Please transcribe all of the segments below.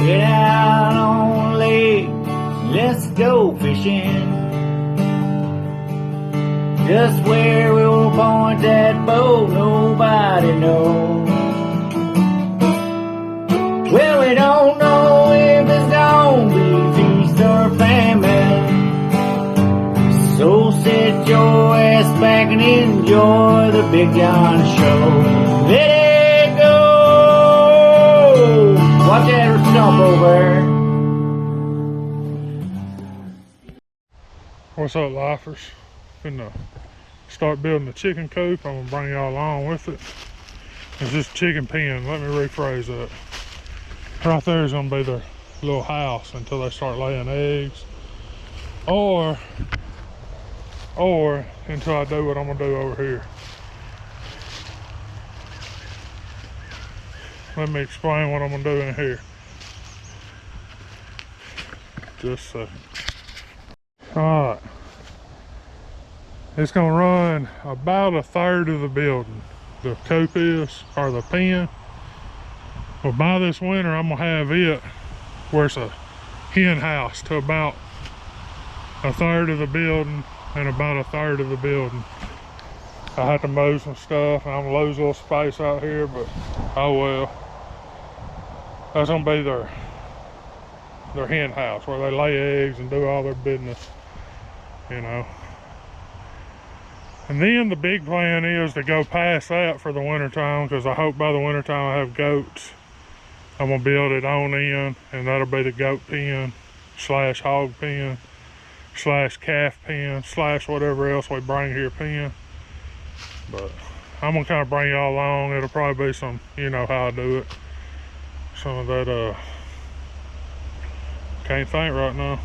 Get out on the lake, let's go fishing. Just where we'll point that boat, nobody knows. Well, we don't know if it's gonna be feast or famine. So sit your ass back and enjoy the Big John Show. Let it go! Watch that stump over. What's up, lifers? Finna start building the chicken coop. I'm gonna bring y'all along with it. It's just chicken pen. Let me rephrase that. Right there is gonna be their little house until they start laying eggs, or until I do what I'm gonna do over here. Let me explain what I'm gonna do in here. Just a second. Alright. It's gonna run about a third of the building. The coop is, or the pen. Well, by this winter, I'm gonna have it where it's a hen house to about a third of the building and about a third of the building. I have to move some stuff and I'm gonna lose a little space out here, but oh well. That's gonna be their hen house where they lay eggs and do all their business, you know. And then the big plan is to go past that for the winter time, because I hope by the winter time I have goats. I'm gonna build it on in, and that'll be the goat pen slash hog pen slash calf pen slash whatever else we bring here pen. But I'm gonna kind of bring y'all along. It'll probably be some, you know how I do it. Some of that, can't think right now.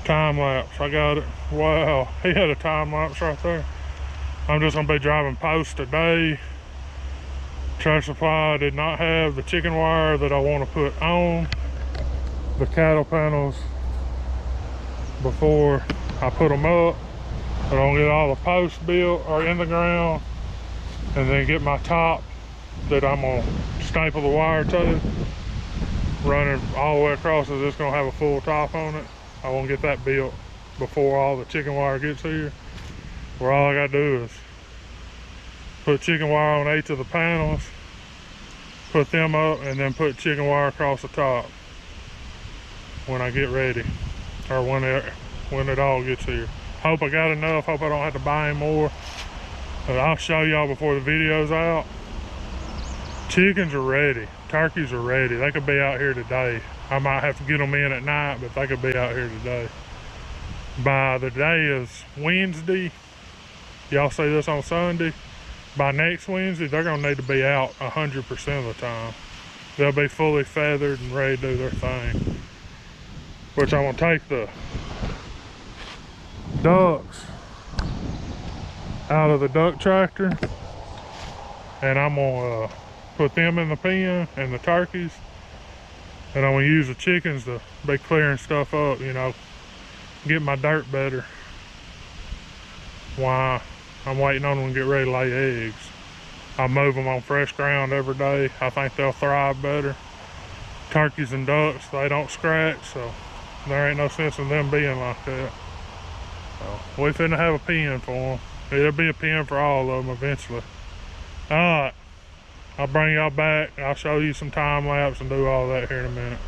Time lapse, I got it. Wow, he had a time lapse right there. I'm just gonna be driving post today. Tractor Supply did not have the chicken wire that I want to put on the cattle panels before I put them up. But I'm gonna get all the posts built or in the ground, and then get my top that I'm gonna staple the wire to, running all the way across. Is just gonna have a full top on it. I want to get that built before all the chicken wire gets here, where all I gotta do is put chicken wire on each of the panels, put them up, and then put chicken wire across the top when I get ready, or when it all gets here. Hope I got enough. Hope I don't have to buy any more. But I'll show y'all before the video's out. Chickens are ready. Turkeys are ready. They could be out here today. I might have to get them in at night, but they could be out here today. By the day is Wednesday. Y'all see this on Sunday. By next Wednesday, they're gonna need to be out 100% of the time. They'll be fully feathered and ready to do their thing. Which I'm gonna take the ducks out of the duck tractor, and I'm gonna put them in the pen, and the turkeys, and I'm gonna use the chickens to be clearing stuff up, you know, get my dirt better. Why? I'm waiting on them to get ready to lay eggs. I move them on fresh ground every day. I think they'll thrive better. Turkeys and ducks, they don't scratch, so there ain't no sense in them being like that. So we finna have a pen for them. It'll be a pen for all of them eventually. Alright, I'll bring y'all back. I'll show you some time lapse and do all that here in a minute.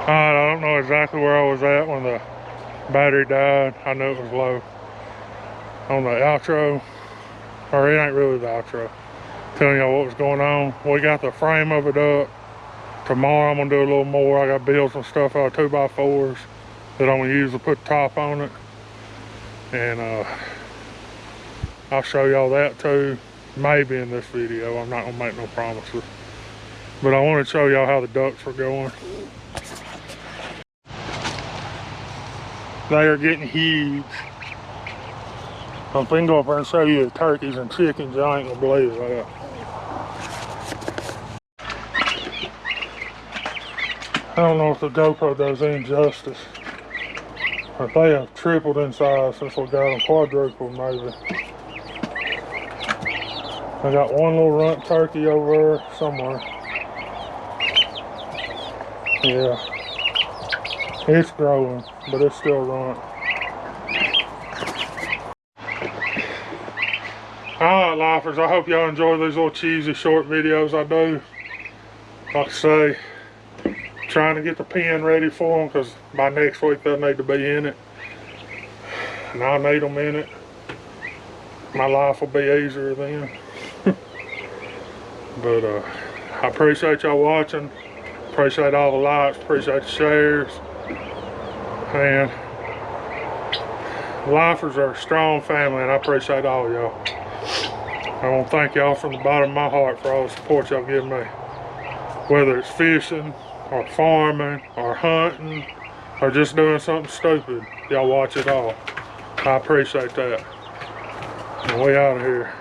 Alright, I don't know exactly where I was at when the battery died. I knew it was low. On the outro, or it ain't really the outro, telling y'all what was going on. We got the frame of it up. Tomorrow I'm gonna do a little more. I gotta build some stuff out of 2x4s that I'm gonna use to put top on it. And I'll show y'all that too, maybe in this video. I'm not gonna make no promises, but I want to show y'all how the ducks are going. They are getting huge. If I can go up there and show you the turkeys and chickens, I ain't gonna believe that. I don't know if the GoPro does any justice, but they have tripled in size since we got them, quadrupled maybe. I got one little runt turkey over there somewhere. Yeah, it's growing, but it's still runt. Alright, lifers, I hope y'all enjoy these little cheesy short videos I do. Like I say, trying to get the pen ready for them, because by next week they'll need to be in it. And I'll need them in it. My life will be easier then. But I appreciate y'all watching. Appreciate all the likes, appreciate the shares. And lifers are a strong family, and I appreciate all y'all. I want to thank y'all from the bottom of my heart for all the support y'all give me. Whether it's fishing, or farming, or hunting, or just doing something stupid, y'all watch it all. I appreciate that. And we out of here.